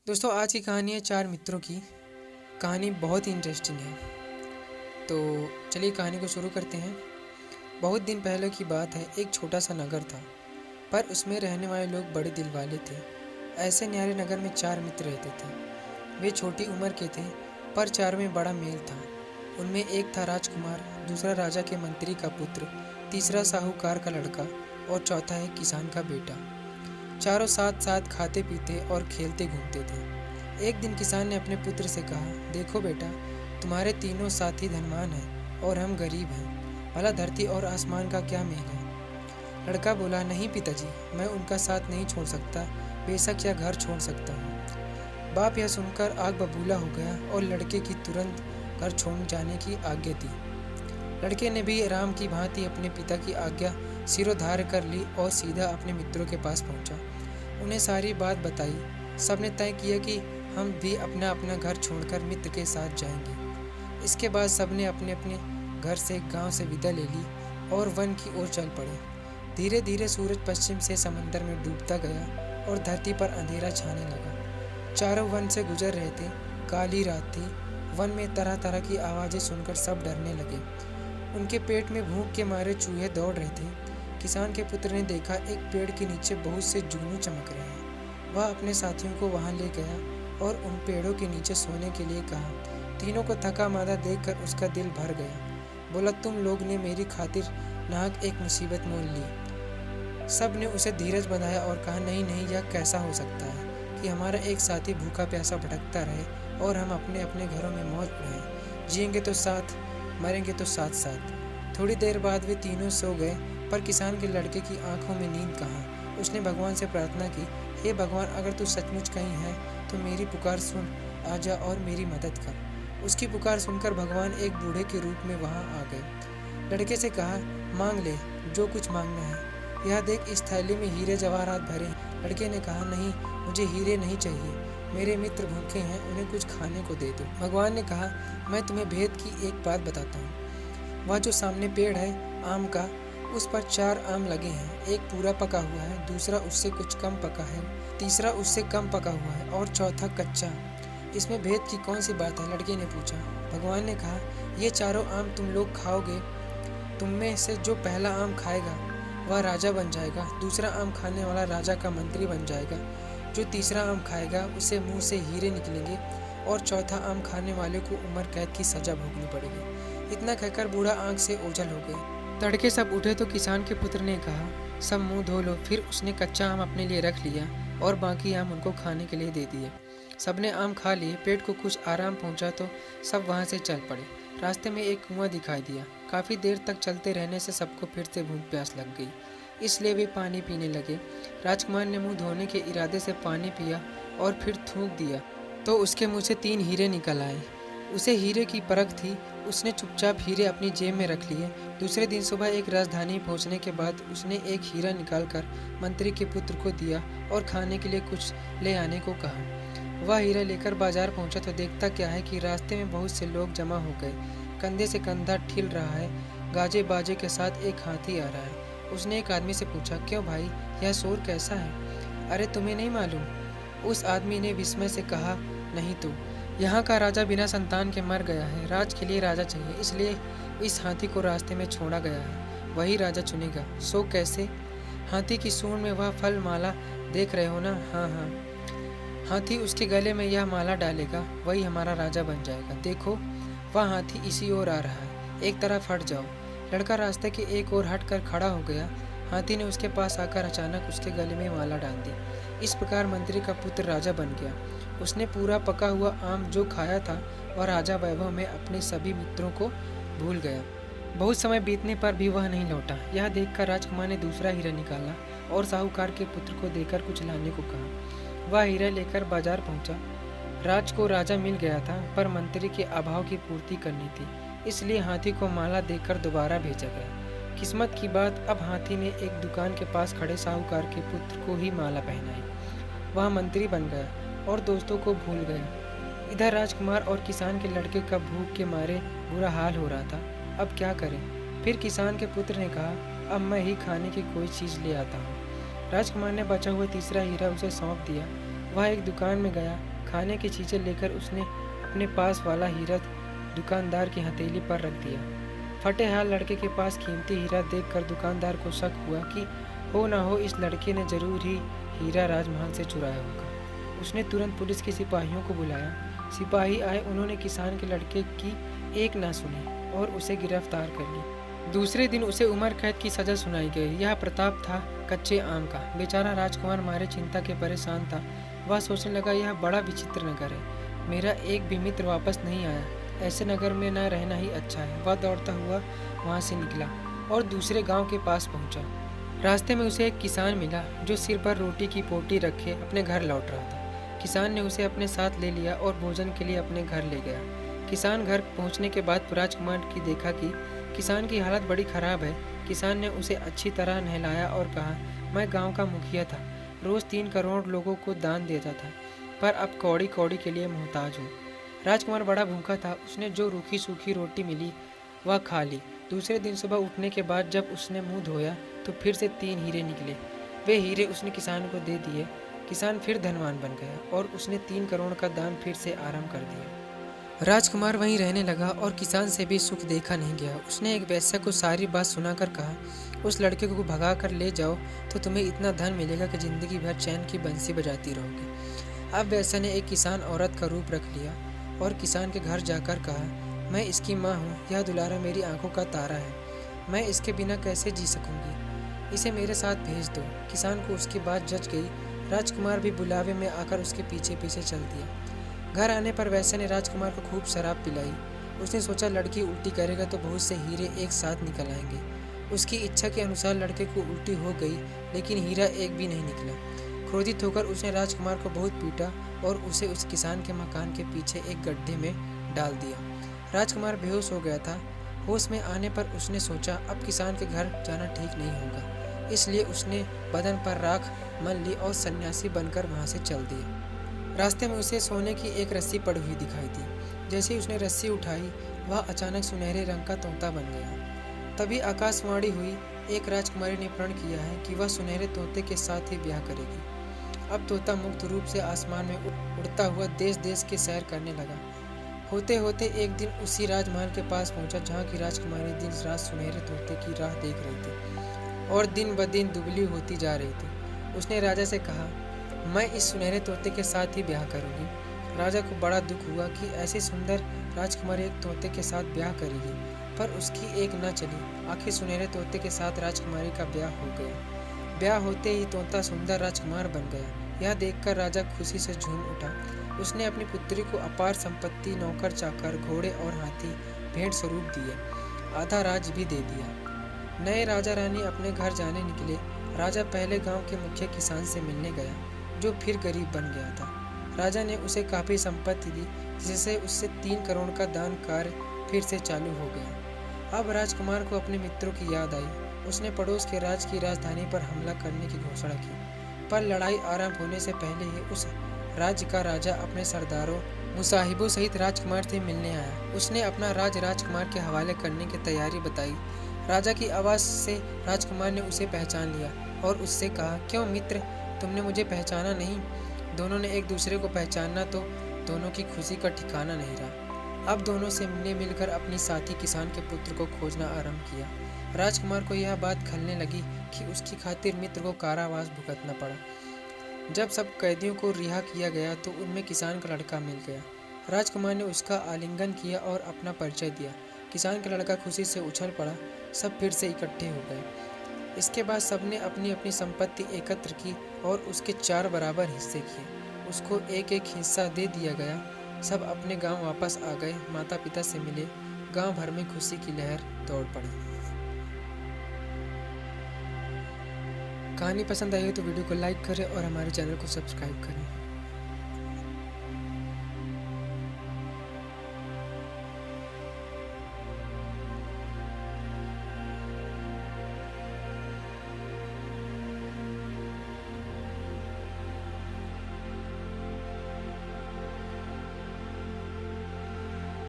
दोस्तों, आज की कहानी है चार मित्रों की। कहानी बहुत ही इंटरेस्टिंग है। तो चलिए कहानी को शुरू करते हैं। बहुत दिन पहले की बात है। एक छोटा सा नगर था, पर उसमें रहने वाले लोग बड़े दिल वाले थे। ऐसे न्यारे नगर में चार मित्र रहते थे। वे छोटी उम्र के थे, पर चारों में बड़ा मेल था। उनमें एक था राजकुमार, दूसरा राजा के मंत्री का पुत्र, तीसरा साहूकार का लड़का और चौथा है किसान का बेटा। चारों साथ साथ खाते पीते और खेलते घूमते थे। एक दिन किसान ने अपने पुत्र से कहा, देखो बेटा, तुम्हारे तीनों साथी धनवान हैं और हम गरीब हैं। भला धरती और आसमान का क्या मेल है? लड़का बोला, नहीं पिताजी, मैं उनका साथ नहीं छोड़ सकता, बेशक यह घर छोड़ सकता हूँ। बाप यह सुनकर आग बबूला हो गया और लड़के की तुरंत घर छोड़ जाने की आज्ञा दी। लड़के ने भी राम की भांति अपने पिता की आज्ञा सिरोधार्य कर ली और सीधा अपने मित्रों के पास पहुंचा। उन्हें सारी बात बताई। सबने तय किया कि हम भी अपना अपना घर छोड़कर मित्र के साथ जाएंगे। इसके बाद सबने अपने अपने घर से गांव से विदा ले ली और वन की ओर चल पड़े। धीरे धीरे सूरज पश्चिम से समंदर में डूबता गया और धरती पर अंधेरा छाने लगा। चारों वन से गुजर रहे थे। काली रात थी। वन में तरह तरह की आवाज़ें सुनकर सब डरने लगे। उनके पेट में भूख के मारे चूहे दौड़ रहे थे। किसान के पुत्र ने देखा एक पेड़ के नीचे बहुत से जुगनू चमक रहे हैं। वह अपने साथियों को वहां ले गया और उन पेड़ों के नीचे सोने के लिए कहा। तीनों को थका मादा देखकर उसका दिल भर गया। बोला, तुम लोग ने मेरी खातिर नाहक एक मुसीबत मोल ली। सब ने उसे धीरज बंधाया और कहा, नहीं नहीं, यह कैसा हो सकता है कि हमारा एक साथी भूखा प्यासा भटकता रहे और हम अपने अपने घरों में मौज उड़ाएं। जिएंगे तो साथ, मरेंगे तो साथ साथ। थोड़ी देर बाद वे तीनों सो गए, पर किसान के लड़के की आंखों में नींद कहाँ। उसने भगवान से प्रार्थना की, हे भगवान, अगर तू सचमुच कहीं है तो मेरी पुकार सुन, आजा और मेरी मदद कर। उसकी पुकार सुनकर भगवान एक बूढ़े के रूप में वहां आ गए। लड़के से कहा, मांग ले जो कुछ मांगना है। यह देख, इस थैली में हीरे जवाहरात भरे। लड़के ने कहा, नहीं, मुझे हीरे नहीं चाहिए, मेरे मित्र भूखे हैं, उन्हें कुछ खाने को दे दो। भगवान ने कहा, मैं तुम्हें भेद की एक बात बताता हूँ। वह जो सामने पेड़ है आम का, उस पर 4 आम लगे हैं। एक पूरा पका हुआ है, दूसरा उससे कुछ कम पका है, तीसरा उससे कम पका हुआ है और चौथा कच्चा। इसमें भेद की कौन सी बात है? लड़के ने पूछा। भगवान ने कहा, ये चारों आम तुम लोग खाओगे। तुम में से जो पहला आम खाएगा वह राजा बन जाएगा, दूसरा आम खाने वाला राजा का मंत्री बन जाएगा, जो तीसरा आम खाएगा उसे मुंह से हीरे निकलेंगे और चौथा आम खाने वाले को उम्र कैद की सजा भोगनी पड़ेगी। इतना कहकर बूढ़ा आंख से ओझल हो गया। तड़के सब उठे तो किसान के पुत्र ने कहा, सब मुंह धो लो। फिर उसने कच्चा आम अपने लिए रख लिया और बाकी आम उनको खाने के लिए दे दिए। सबने आम खा लिए। पेट को कुछ आराम पहुंचा तो सब वहां से चल पड़े। रास्ते में एक कुआं दिखाई दिया। काफ़ी देर तक चलते रहने से सबको फिर से भूख प्यास लग गई, इसलिए वे पानी पीने लगे। राजकुमार ने मुंह धोने के इरादे से पानी पिया और फिर थूक दिया तो उसके मुंह से 3 हीरे निकल आए। उसे हीरे की परख थी। उसने चुपचाप हीरे अपनी जेब में रख लिए। दूसरे दिन सुबह एक राजधानी पहुंचने के बाद उसने एक हीरा निकालकर मंत्री के पुत्र को दिया और खाने के लिए कुछ ले आने को कहा। वह हीरा लेकर बाजार पहुंचा तो देखता क्या है कि रास्ते में बहुत से लोग जमा हो गए। कंधे से कंधा ठिल रहा है। गाजे बाजे के साथ एक हाथी आ रहा है। उसने एक आदमी से पूछा, क्यों भाई, यह शोर कैसा है? अरे तुम्हें नहीं मालूम? उस आदमी ने विस्मय से कहा, नहीं तो। यहाँ का राजा बिना संतान के मर गया है। राज के लिए राजा चाहिए, इसलिए इस हाथी को रास्ते में छोड़ा गया है। वही राजा चुनेगा। सो कैसे? हाथी की सूंड में वह फल माला देख रहे हो ना? हाँ हाँ, हाथी उसके गले में यह माला डालेगा, वही हमारा राजा बन जाएगा। देखो, वह हाथी इसी ओर आ रहा है, एक तरफ हट जाओ। लड़का रास्ते के एक ओर हट कर खड़ा हो गया। हाथी ने उसके पास आकर अचानक उसके गले में माला डाल दी। इस प्रकार मंत्री का पुत्र राजा बन गया। उसने पूरा पका हुआ आम जो खाया था वह राजा वैभव में अपने सभी मित्रों को भूल गया। बहुत समय बीतने पर भी वह नहीं लौटा। यह देखकर राजकुमार ने दूसरा हीरा निकाला और साहूकार के पुत्र को देकर कुछ लाने को कहा। वह हीरा लेकर बाजार पहुंचा। राज को राजा मिल गया था, पर मंत्री के अभाव की पूर्ति करनी थी, इसलिए हाथी को माला देकर दोबारा भेजा गया। किस्मत की बात, अब हाथी ने एक दुकान के पास खड़े साहूकार के पुत्र को ही माला पहनाई। वह मंत्री बन गया और दोस्तों को भूल गया। इधर राजकुमार और किसान के लड़के का भूख के मारे बुरा हाल हो रहा था। अब क्या करें? फिर किसान के पुत्र ने कहा, अब मैं ही खाने की कोई चीज़ ले आता हूँ। राजकुमार ने बचा हुआ तीसरा हीरा उसे सौंप दिया। वह एक दुकान में गया खाने की चीज़ें लेकर उसने अपने पास वाला हीरा दुकानदार की हथेली पर रख दिया। फटे हाल लड़के के पास कीमती हीरा देखकर दुकानदार को शक हुआ कि हो ना हो इस लड़के ने जरूर ही हीरा राजमहल से चुराया होगा। उसने तुरंत पुलिस के सिपाहियों को बुलाया। सिपाही आए, उन्होंने किसान के लड़के की एक ना सुनी और उसे गिरफ्तार कर लिया। दूसरे दिन उसे उम्र कैद की सजा सुनाई गई। यह प्रताप था कच्चे आम का। बेचारा राजकुमार मारे चिंता के परेशान था। वह सोचने लगा, यह बड़ा विचित्र नगर है, मेरा एक भी मित्र वापस नहीं आया, ऐसे नगर में न रहना ही अच्छा है। वह दौड़ता हुआ वहाँ से निकला और दूसरे गांव के पास पहुँचा। रास्ते में उसे एक किसान मिला जो सिर पर रोटी की पोटी रखे अपने घर लौट रहा था। किसान ने उसे अपने साथ ले लिया और भोजन के लिए अपने घर ले गया। किसान घर पहुंचने के बाद राजकुमार की देखा कि किसान की हालत बड़ी खराब है। किसान ने उसे अच्छी तरह नहलाया और कहा, मैं गांव का मुखिया था, रोज़ 3 करोड़ लोगों को दान देता था, पर अब कौड़ी कौड़ी के लिए मोहताज हूँ। राजकुमार बड़ा भूखा था। उसने जो रूखी सूखी रोटी मिली वह खा ली। दूसरे दिन सुबह उठने के बाद जब उसने मुंह धोया तो फिर से 3 हीरे निकले। वे हीरे उसने किसान को दे दिए। किसान फिर धनवान बन गया और उसने 3 करोड़ का दान फिर से आरंभ कर दिया। राजकुमार वहीं रहने लगा और किसान से भी सुख देखा नहीं गया। उसने एक वेश्या को सारी बात सुनाकर कहा, उस लड़के को भगा कर ले जाओ तो तुम्हें इतना धन मिलेगा कि जिंदगी भर चैन की बंसी बजाती रहोगे। अब वेश्या ने एक किसान औरत का रूप रख लिया और किसान के घर जाकर कहा, मैं इसकी माँ हूँ, यह दुलारा मेरी आंखों का तारा है, मैं इसके बिना कैसे जी सकूंगी, इसे मेरे साथ भेज दो। किसान को उसकी बात जच गई। राजकुमार भी बुलावे में आकर उसके पीछे पीछे चल दिया। घर आने पर वैश्या ने राजकुमार को खूब शराब पिलाई। उसने सोचा लड़की उल्टी करेगा तो बहुत से हीरे एक साथ निकल आएंगे। उसकी इच्छा के अनुसार लड़के को उल्टी हो गई, लेकिन हीरा एक भी नहीं निकला। क्रोधित होकर उसने राजकुमार को बहुत पीटा और उसे उस किसान के मकान के पीछे एक गड्ढे में डाल दिया। राजकुमार बेहोश हो गया था। होश में आने पर उसने सोचा अब किसान के घर जाना ठीक नहीं होगा, इसलिए उसने बदन पर राख मल ली और सन्यासी बनकर वहाँ से चल दिया। रास्ते में उसे सोने की एक रस्सी पड़ी हुई दिखाई दी। जैसे ही उसने रस्सी उठाई वह अचानक सुनहरे रंग का तोता बन गया। तभी आकाशवाणी हुई, एक राजकुमारी ने प्रण किया है कि वह सुनहरे तोते के साथ ही ब्याह करेगी। अब तोता मुक्त रूप से आसमान में उड़ता हुआ देश देश के सैर करने लगा। होते होते एक दिन उसी राजमहल के पास पहुंचा जहाँ की राजकुमारी दिन रात सुनहरे तोते की राह देख रही थी और दिन ब दिन दुबली होती जा रही थी। उसने राजा से कहा, मैं इस सुनहरे तोते के साथ ही ब्याह करूंगी। राजा को बड़ा दुख हुआ कि ऐसी सुंदर राजकुमारी एक तोते के साथ ब्याह करेगी, पर उसकी एक न चली। आखिर सुनहरे तोते के साथ राजकुमारी का ब्याह हो गया। ब्याह होते ही तोता सुंदर राजकुमार बन गया। यह देखकर राजा खुशी से झूम उठा। उसने अपनी पुत्री को अपार संपत्ति, नौकर चाकर, घोड़े और हाथी भेंट स्वरूप दिए। आधा राज भी दे दिया। नए राजा रानी अपने घर जाने निकले। राजा पहले गांव के मुखिया किसान से मिलने गया, जो फिर गरीब बन गया था। राजा ने उसे काफ़ी संपत्ति दी, जिससे उससे 3 करोड़ का दान कार्य फिर से चालू हो गया। अब राजकुमार को अपने मित्रों की याद आई। उसने पड़ोस के राज की राजधानी पर हमला करने की घोषणा की, पर लड़ाई आरंभ होने से पहले ही उस राज्य का राजा अपने सरदारों, मुसाहिबों सहित राजकुमार से मिलने आया। उसने अपना राज राजकुमार के हवाले करने की तैयारी बताई। राजा की आवाज़ से राजकुमार ने उसे पहचान लिया और उससे कहा, क्यों मित्र, तुमने मुझे पहचाना नहीं? दोनों ने एक दूसरे को पहचाना तो दोनों की खुशी का ठिकाना नहीं रहा। अब दोनों से मिलकर अपनी साथी किसान के पुत्र को खोजना आरंभ किया। राजकुमार को यह बात खलने लगी कि उसकी खातिर मित्र को कारावास भुगतना पड़ा। जब सब कैदियों को रिहा किया गया तो उनमें किसान का लड़का मिल गया। राजकुमार ने उसका आलिंगन किया और अपना परिचय दिया। किसान का लड़का खुशी से उछल पड़ा। सब फिर से इकट्ठे हो गए। इसके बाद सबने अपनी अपनी संपत्ति एकत्र की और उसके 4 बराबर हिस्से किए। उसको एक एक हिस्सा दे दिया गया। सब अपने गांव वापस आ गए, माता पिता से मिले। गांव भर में खुशी की लहर दौड़ पड़ी। कहानी पसंद आई हो तो वीडियो को लाइक करें और हमारे चैनल को सब्सक्राइब करें।